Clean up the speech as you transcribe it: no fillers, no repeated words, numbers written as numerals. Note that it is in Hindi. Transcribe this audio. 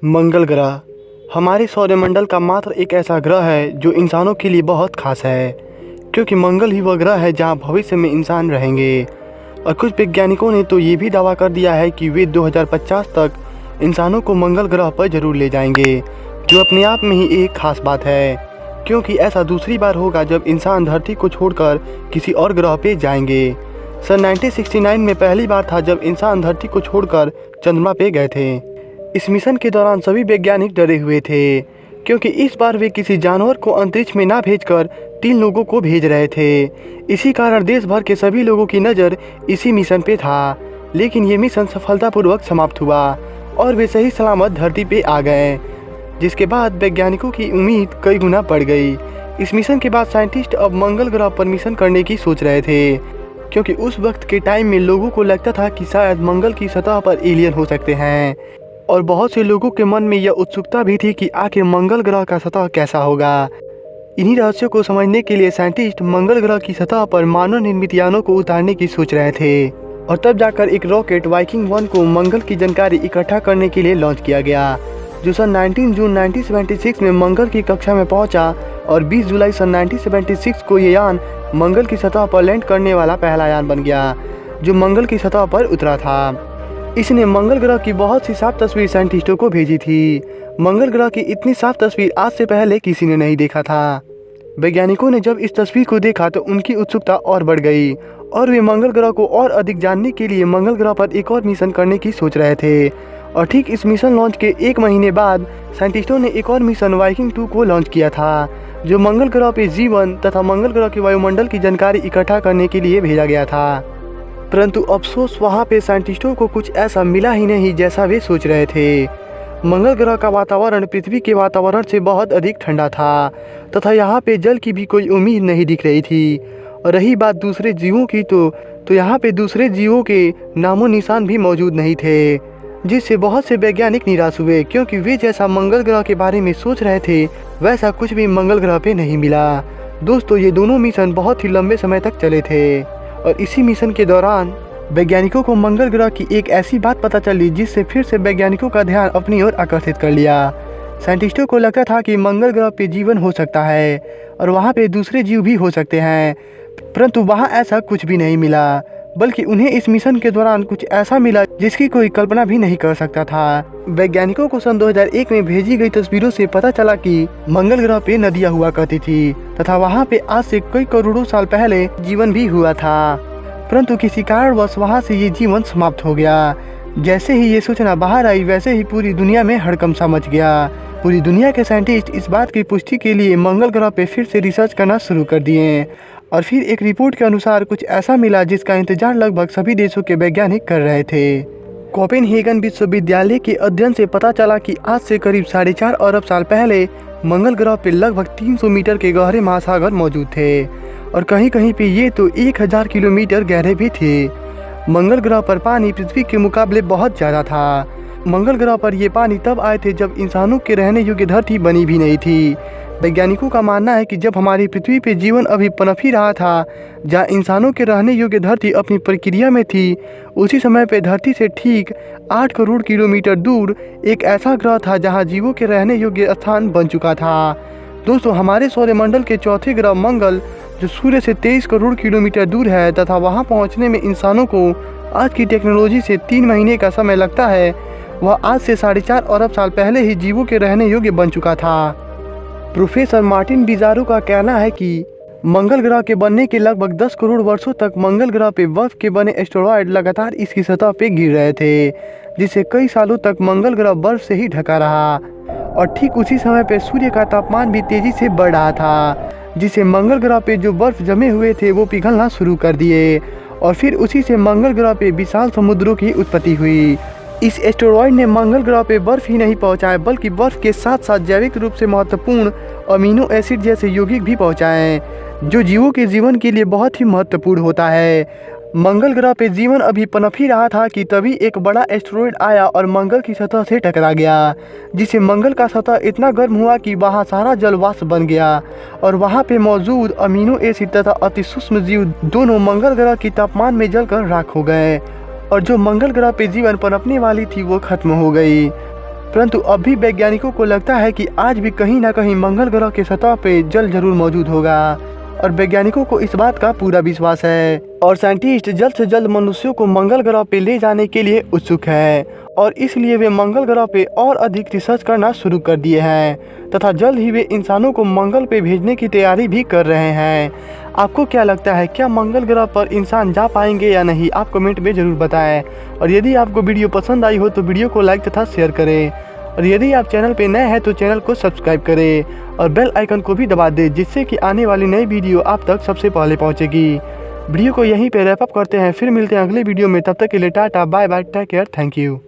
मंगल ग्रह हमारे सौरमंडल का मात्र एक ऐसा ग्रह है जो इंसानों के लिए बहुत खास है, क्योंकि मंगल ही वह ग्रह है जहां भविष्य में इंसान रहेंगे। और कुछ वैज्ञानिकों ने तो ये भी दावा कर दिया है कि वे 2050 तक इंसानों को मंगल ग्रह पर जरूर ले जाएंगे, जो अपने आप में ही एक खास बात है, क्योंकि ऐसा दूसरी बार होगा जब इंसान धरती को छोड़कर किसी और ग्रह पे जाएंगे। सन 1969 में पहली बार था जब इंसान धरती को छोड़कर चंद्रमा पे गए थे। इस मिशन के दौरान सभी वैज्ञानिक डरे हुए थे, क्योंकि इस बार वे किसी जानवर को अंतरिक्ष में ना भेजकर 3 लोगों को भेज रहे थे। इसी कारण देश भर के सभी लोगों की नज़र इसी मिशन पे था। लेकिन ये मिशन सफलतापूर्वक समाप्त हुआ और वे सही सलामत धरती पे आ गए, जिसके बाद वैज्ञानिकों की उम्मीद कई गुना बढ़ गई। इस मिशन के बाद साइंटिस्ट अब मंगल ग्रह पर मिशन करने की सोच रहे थे, क्योंकि उस वक्त के टाइम में लोगों को लगता था कि शायद मंगल की सतह पर एलियन हो सकते हैं, और बहुत से लोगों के मन में यह उत्सुकता भी थी कि आखिर मंगल ग्रह का सतह कैसा होगा। इन्हीं रहस्यों को समझने के लिए साइंटिस्ट मंगल ग्रह की सतह पर मानव निर्मित यानों को उतारने की सोच रहे थे, और तब जाकर एक रॉकेट वाइकिंग 1 को मंगल की जानकारी इकट्ठा करने के लिए लॉन्च किया गया, जो सन 19 जून 1976 में मंगल की कक्षा में पहुंचा। और 20 जुलाई सन 1976 को ये यान मंगल की सतह पर लैंड करने वाला पहला यान बन गया, जो मंगल की सतह पर उतरा था। इसने मंगल ग्रह की बहुत सी साफ तस्वीर साइंटिस्टों को भेजी थी। मंगल ग्रह की इतनी साफ तस्वीर आज से पहले किसी ने नहीं देखा था। वैज्ञानिकों ने जब इस तस्वीर को देखा तो उनकी उत्सुकता और बढ़ गई, और वे मंगल ग्रह को और अधिक जानने के लिए मंगल ग्रह पर एक और मिशन करने की सोच रहे थे। और ठीक इस मिशन लॉन्च के 1 महीने बाद साइंटिस्टों ने एक और मिशन वाइकिंग 2 को लॉन्च किया था, जो मंगल ग्रह पर जीवन तथा मंगल ग्रह के वायुमंडल की जानकारी इकट्ठा करने के लिए भेजा गया था। परंतु अफसोस, वहाँ पे साइंटिस्टों को कुछ ऐसा मिला ही नहीं जैसा वे सोच रहे थे। मंगल ग्रह का वातावरण पृथ्वी के वातावरण से बहुत अधिक ठंडा था, तथा यहाँ पे जल की भी कोई उम्मीद नहीं दिख रही थी। और रही बात दूसरे जीवों की, तो यहाँ पे दूसरे जीवों के नामो निशान भी मौजूद नहीं थे, जिससे बहुत से वैज्ञानिक निराश हुए, क्योंकि वे जैसा मंगल ग्रह के बारे में सोच रहे थे वैसा कुछ भी मंगल ग्रह पे नहीं मिला। दोस्तों, ये दोनों मिशन बहुत ही लंबे समय तक चले थे, और इसी मिशन के दौरान वैज्ञानिकों को मंगल ग्रह की एक ऐसी बात पता चली जिससे फिर से वैज्ञानिकों का ध्यान अपनी ओर आकर्षित कर लिया। साइंटिस्टों को लगता था कि मंगल ग्रह पे जीवन हो सकता है और वहाँ पे दूसरे जीव भी हो सकते हैं, परंतु वहाँ ऐसा कुछ भी नहीं मिला, बल्कि उन्हें इस मिशन के दौरान कुछ ऐसा मिला जिसकी कोई कल्पना भी नहीं कर सकता था। वैज्ञानिकों को सन 2001 में भेजी गई तस्वीरों से पता चला कि मंगल ग्रह पे नदियां हुआ करती थी, तथा वहां पे आज से कई करोड़ों साल पहले जीवन भी हुआ था। परंतु किसी कारणवश वहां से ये जीवन समाप्त हो गया। जैसे ही ये सूचना बाहर आई, वैसे ही पूरी दुनिया में हड़कंप सा मच गया। पूरी दुनिया के साइंटिस्ट इस बात की पुष्टि के लिए मंगल ग्रह पे फिर से रिसर्च करना शुरू कर दिए, और फिर एक रिपोर्ट के अनुसार कुछ ऐसा मिला जिसका इंतजार लगभग सभी देशों के वैज्ञानिक कर रहे थे। कोपेनहेगन विश्वविद्यालय के अध्ययन से पता चला कि आज से करीब 4.5 अरब साल पहले मंगल ग्रह पर लगभग 300 मीटर के गहरे महासागर मौजूद थे, और कहीं कहीं पे ये तो 1000 किलोमीटर गहरे भी थे। मंगल ग्रह पर पानी पृथ्वी के मुकाबले बहुत ज़्यादा था। मंगल ग्रह पर ये पानी तब आए थे जब इंसानों के रहने योग्य धरती बनी भी नहीं थी। वैज्ञानिकों का मानना है कि जब हमारी पृथ्वी पे जीवन अभी पनप ही रहा था, जहाँ इंसानों के रहने योग्य धरती अपनी प्रक्रिया में थी, उसी समय पे धरती से ठीक 8 करोड़ किलोमीटर दूर एक ऐसा ग्रह था जहाँ जीवों के रहने योग्य स्थान बन चुका था। दोस्तों, हमारे सौरमंडल के चौथे ग्रह मंगल, जो सूर्य से 23 करोड़ किलोमीटर दूर है, तथा वहाँ पहुँचने में इंसानों को आज की टेक्नोलॉजी से 3 महीने का समय लगता है, वह आज से 4.5 अरब साल पहले ही जीवों के रहने योग्य बन चुका था। प्रोफेसर मार्टिन बिजारो का कहना है कि मंगल ग्रह के बनने के लगभग 10 करोड़ वर्षों तक मंगल ग्रह पे बर्फ के बने एस्टेरॉयड लगातार इसकी सतह पे गिर रहे थे, जिससे कई सालों तक मंगल ग्रह बर्फ से ही ढका रहा। और ठीक उसी समय पे सूर्य का तापमान भी तेजी से बढ़ रहा था, जिससे मंगल ग्रह पे जो बर्फ जमे हुए थे वो पिघलना शुरू कर दिए, और फिर उसी से मंगल ग्रह पे विशाल समुद्रों की उत्पत्ति हुई। इस एस्टेरॉयड ने मंगल ग्रह पे बर्फ ही नहीं पहुंचाए, बल्कि बर्फ के साथ साथ जैविक रूप से महत्वपूर्ण अमीनो एसिड जैसे यौगिक भी पहुंचाए, जो जीवों के जीवन के लिए बहुत ही महत्वपूर्ण होता है। मंगल ग्रह पे जीवन अभी पनप ही रहा था कि तभी एक बड़ा एस्टेरॉयड आया और मंगल की सतह से टकरा गया, जिससे मंगल का सतह इतना गर्म हुआ कि वहाँ सारा जल वाष्प बन गया, और वहाँ पे मौजूद अमीनो एसिड तथा अति सूक्ष्म जीव दोनों मंगल ग्रह की तापमान में जलकर राख हो गए, और जो मंगल ग्रह पे जीवन पनपने वाली थी वो खत्म हो गई। परंतु अब भी वैज्ञानिकों को लगता है कि आज भी कहीं ना कहीं मंगल ग्रह के सतह पे जल जरूर मौजूद होगा और वैज्ञानिकों को इस बात का पूरा विश्वास है और साइंटिस्ट जल्द से जल्द मनुष्यों को मंगल ग्रह पे ले जाने के लिए उत्सुक है और इसलिए वे मंगल ग्रह पे और अधिक रिसर्च करना शुरू कर दिए हैं तथा जल्द ही वे इंसानों को मंगल पे भेजने की तैयारी भी कर रहे हैं। आपको क्या लगता है, क्या मंगल ग्रह पर इंसान जा पाएंगे या नहीं? आप कमेंट में ज़रूर बताएं और यदि आपको वीडियो पसंद आई हो तो वीडियो को लाइक तथा शेयर करें और यदि आप चैनल पे नए हैं तो चैनल को सब्सक्राइब करें और बेल आइकन को भी दबा दें जिससे कि आने वाली नई वीडियो आप तक सबसे पहले पहुंचेगी। वीडियो को यहीं पे रैप अप करते हैं, फिर मिलते हैं अगले वीडियो में। तब तक के लिए ta-ta bye bye, take care, thank you.